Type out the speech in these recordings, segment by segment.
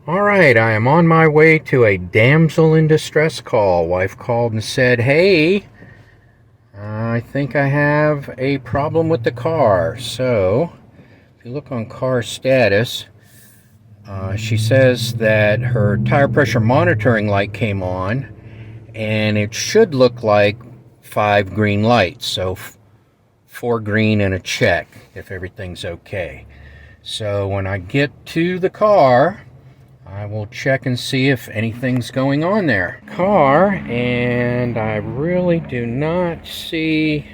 Alright, I am on my way to a damsel in distress call. Wife called and said, hey, I think I have a problem with the car. So, if you look on car status, she says that her tire pressure monitoring light came on, and it should look like 5 green lights. So, 4 green and a check if everything's okay. So, when I get to the car, I will check and see if anything's going on there. Car, and I really do not see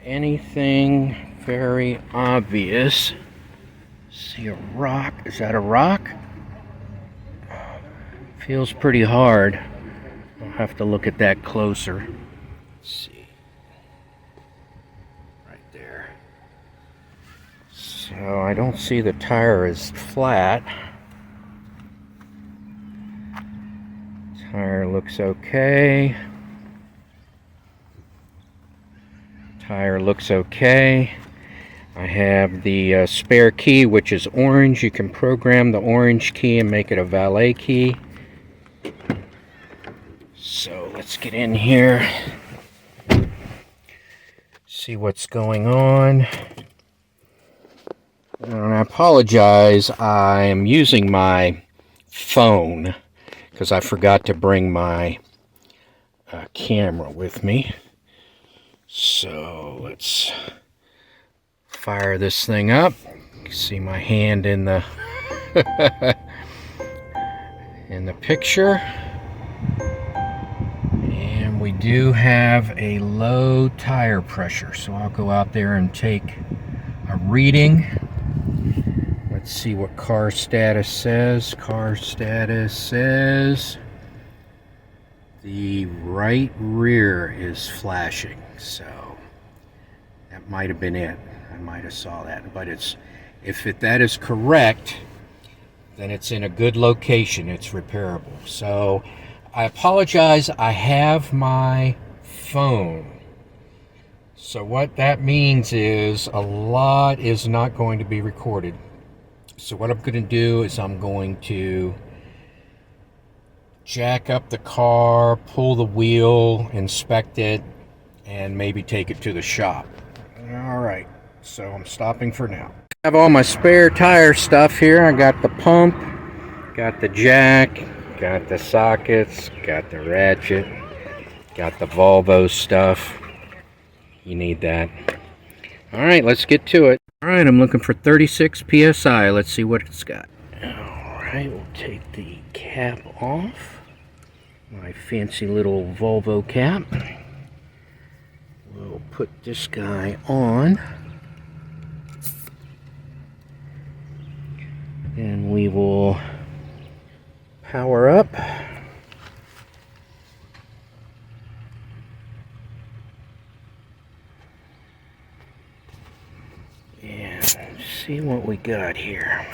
anything very obvious. See a rock? Is that a rock? Feels pretty hard. I'll have to look at that closer. Let's see. Right there. So I don't see the tire is flat. Tire looks okay. Tire looks okay. I have the spare key, which is orange. You can program the orange key and make it a valet key. So let's get in here, see what's going on. And I apologize, I am using my phone because I forgot to bring my camera with me. So let's fire this thing up. You can see my hand in the in the picture. And we do have a low tire pressure, so I'll go out there and take a reading. Let's see what car status says. Car status says the right rear is flashing, so that might have been it. I might have saw that, but if that is correct, then it's in a good location. It's repairable. So I apologize. I have my phone. So what that means is a lot is not going to be recorded. So what I'm going to do is I'm going to jack up the car, pull the wheel, inspect it, and maybe take it to the shop. Alright, so I'm stopping for now. I have all my spare tire stuff here. I got the pump, got the jack, got the sockets, got the ratchet, got the Volvo stuff. You need that. Alright, let's get to it. Alright, I'm looking for 36 PSI. Let's see what it's got. Alright, we'll take the cap off. My fancy little Volvo cap. We'll put this guy on. And we will power up. And see what we got here.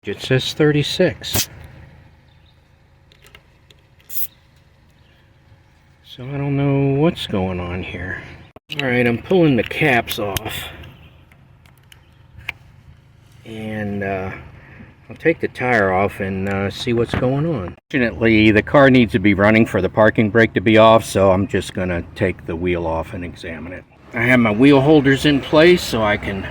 It says 36. So I don't know what's going on here. Alright, I'm pulling the caps off. And I'll take the tire off and see what's going on. Fortunately, the car needs to be running for the parking brake to be off, so I'm just going to take the wheel off and examine it. I have my wheel holders in place so I can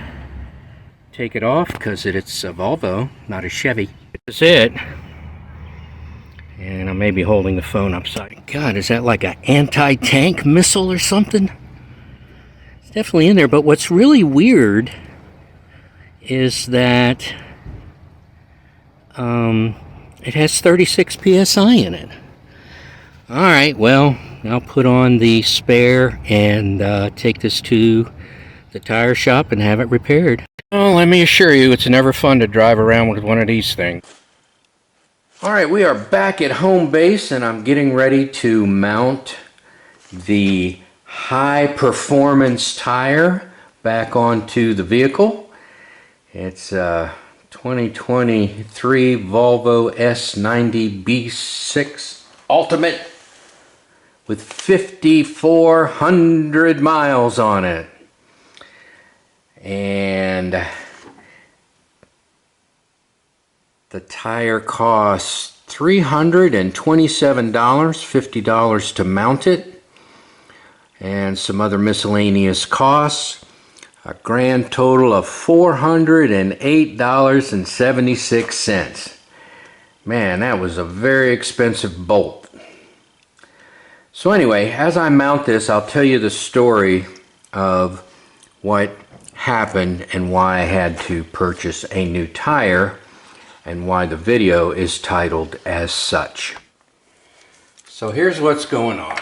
take it off because it's a Volvo, not a Chevy. This is it. And I may be holding the phone upside. God, is that like an anti-tank missile or something? It's definitely in there, but what's really weird is that it has 36 PSI in it. Alright, well, I'll put on the spare and take this to the tire shop and have it repaired. Oh, let me assure you, it's never fun to drive around with one of these things. Alright, we are back at home base and I'm getting ready to mount the high performance tire back onto the vehicle. It's a 2023 Volvo S90 B6 Ultimate with 5,400 miles on it. And The tire costs $327, $50 to mount it, and some other miscellaneous costs. A grand total of $408.76. Man, that was a very expensive bolt. So anyway, as I mount this, I'll tell you the story of what happened and why I had to purchase a new tire and why the video is titled as such. So here's what's going on.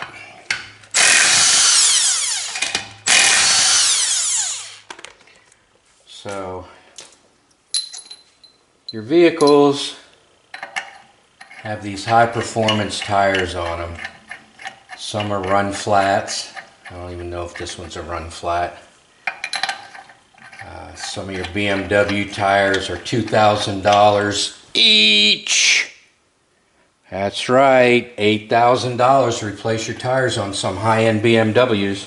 So your vehicles have these high performance tires on them. Some are run flats. I don't even know if this one's a run flat. Some of your BMW tires are $2,000 each. That's right, $8,000 to replace your tires on some high-end BMWs.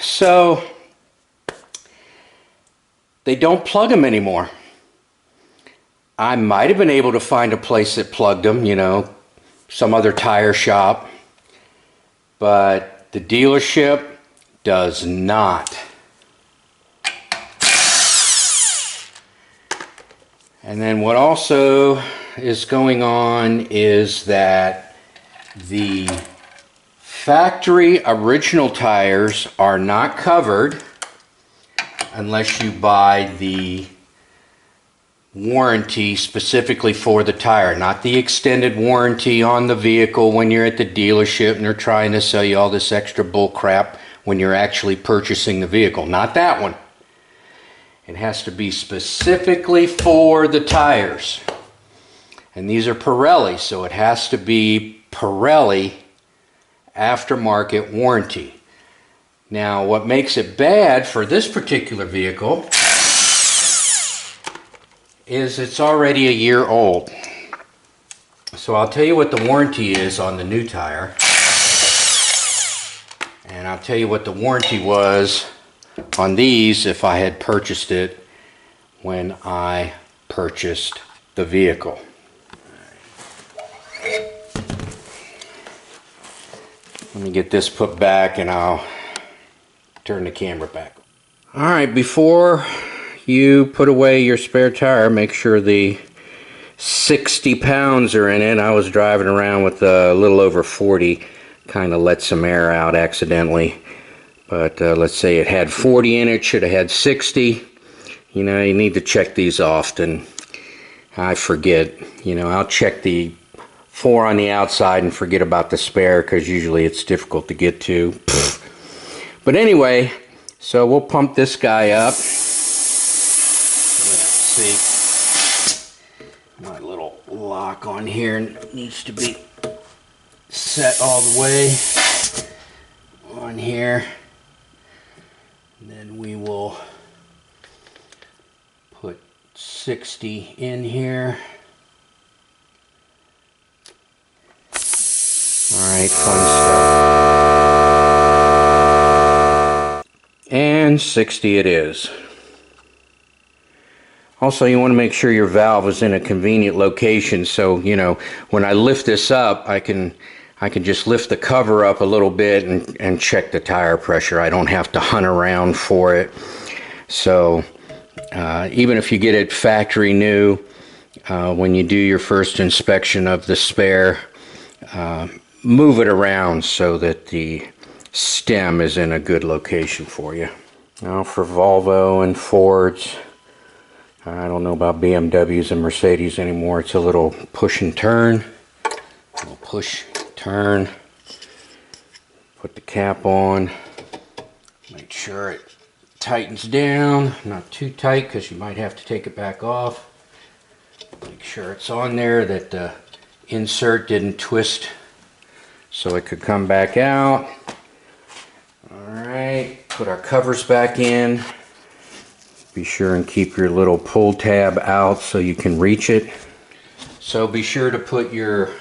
So they don't plug them anymore. I might have been able to find a place that plugged them, you know, some other tire shop, but the dealership does not. And then what also is going on is that the factory original tires are not covered unless you buy the warranty specifically for the tire, not the extended warranty on the vehicle when you're at the dealership and they're trying to sell you all this extra bull crap when you're actually purchasing the vehicle. Not that one. It has to be specifically for the tires. And these are Pirelli, so it has to be Pirelli aftermarket warranty. Now, what makes it bad for this particular vehicle is it's already a year old. So I'll tell you what the warranty is on the new tire. And I'll tell you what the warranty was on these if I had purchased it when I purchased the vehicle. Let me get this put back and I'll turn the camera back. Alright, before you put away your spare tire, make sure the 60 pounds are in it. I was driving around with a little over 40. Kind of let some air out accidentally, but let's say it had 40 in it, should have had 60. You know, you need to check these often. I forget, you know, I'll check the 4 on the outside and forget about the spare because usually it's difficult to get to. But anyway, so we'll pump this guy up. Let's see, my little lock on here needs to be set all the way on here, and then we will put 60 in here. Alright, fun stuff. And 60 it is. Also, you want to make sure your valve is in a convenient location, so you know when I lift this up, I can just lift the cover up a little bit and check the tire pressure. I don't have to hunt around for it. So even if you get it factory new, when you do your first inspection of the spare, move it around so that the stem is in a good location for you. Now for Volvo and Fords, I don't know about BMWs and Mercedes anymore. It's a little push and turn. A little push, turn. Put the cap on. Make sure it tightens down. Not too tight because you might have to take it back off. Make sure it's on there, that the insert didn't twist so it could come back out. Alright, put our covers back in. Be sure and keep your little pull tab out so you can reach it. So be sure to put your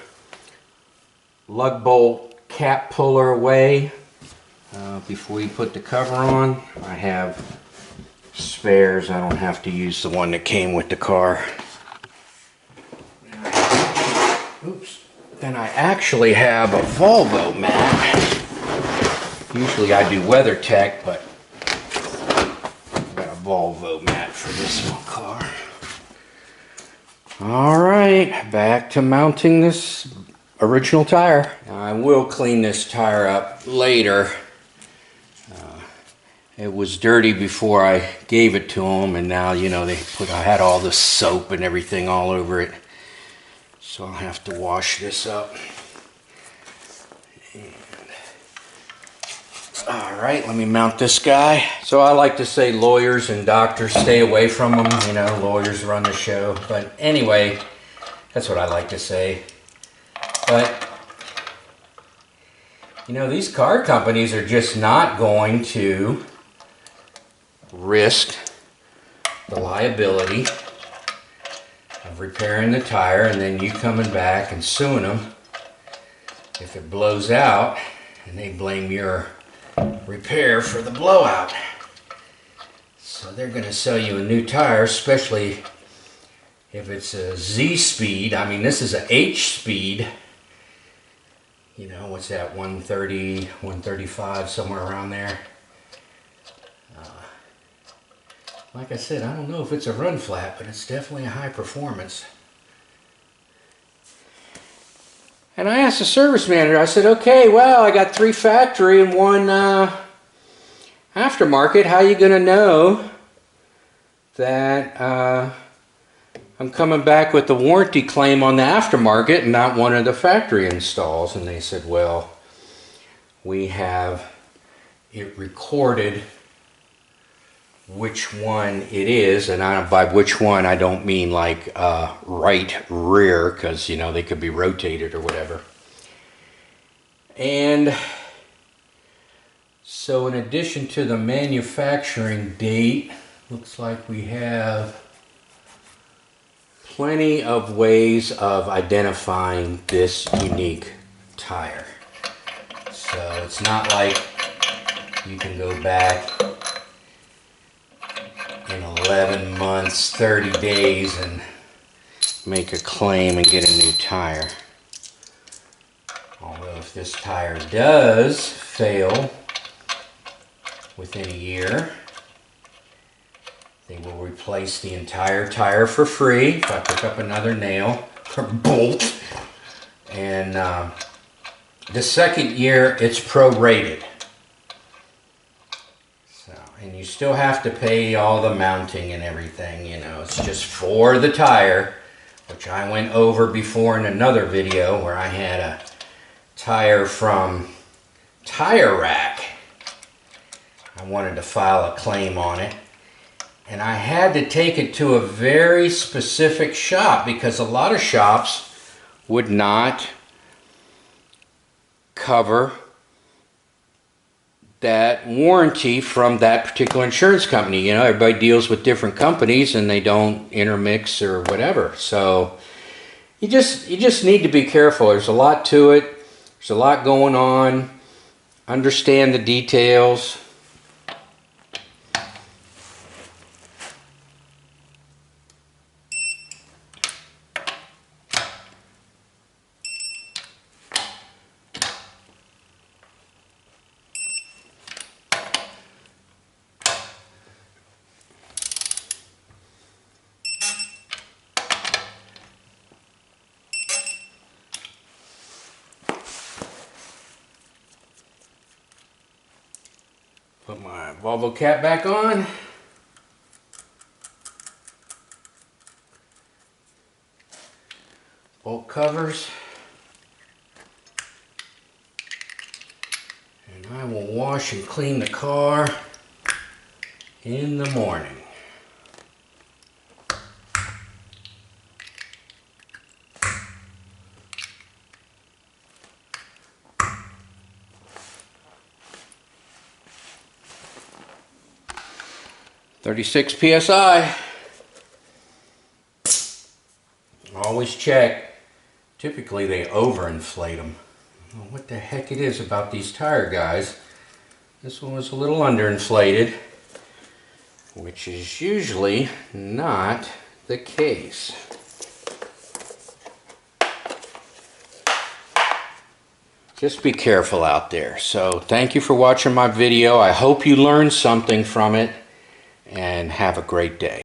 lug bolt cap puller away before you put the cover on. I have spares. I don't have to use the one that came with the car. Oops. Then I actually have a Volvo mat. Usually I do WeatherTech, but I've got a Volvo mat for this one car. Alright, back to mounting this original tire. Now, I will clean this tire up later. It was dirty before I gave it to them, and now, you know, I had all the soap and everything all over it. So I'll have to wash this up. Alright, let me mount this guy. So I like to say lawyers and doctors, stay away from them. You know, lawyers run the show. But anyway, that's what I like to say. But, you know, these car companies are just not going to risk the liability of repairing the tire and then you coming back and suing them if it blows out and they blame your repair for the blowout. So they're going to sell you a new tire, especially if it's a Z speed. I mean, this is a H speed. You know, what's that, 130, 135, somewhere around there. Like I said, I don't know if it's a run flat, but it's definitely a high performance. And I asked the service manager, I said, okay, well, I got 3 factory and 1 aftermarket. How are you going to know that I'm coming back with the warranty claim on the aftermarket and not one of the factory installs? And they said, well, we have it recorded which one it is, and by which one I don't mean like right rear, because you know they could be rotated or whatever. And so in addition to the manufacturing date, looks like we have plenty of ways of identifying this unique tire. So it's not like you can go back in 11 months, 30 days and make a claim and get a new tire. Although if this tire does fail within a year, they will replace the entire tire for free if I pick up another nail or bolt. And the second year it's prorated. And you still have to pay all the mounting and everything, you know. It's just for the tire, which I went over before in another video where I had a tire from Tire Rack. I wanted to file a claim on it. And I had to take it to a very specific shop because a lot of shops would not cover that warranty from that particular insurance company. You know, everybody deals with different companies and they don't intermix or whatever. So you just need to be careful. There's a lot to it. There's a lot going on. Understand the details. Put my Volvo cap back on. Bolt covers. And I will wash and clean the car in the morning. .36 psi. Always check. Typically they overinflate them. I don't know what the heck it is about these tire guys. This one was a little underinflated. which is usually not the case. Just be careful out there. So thank you for watching my video. I hope you learned something from it, and have a great day.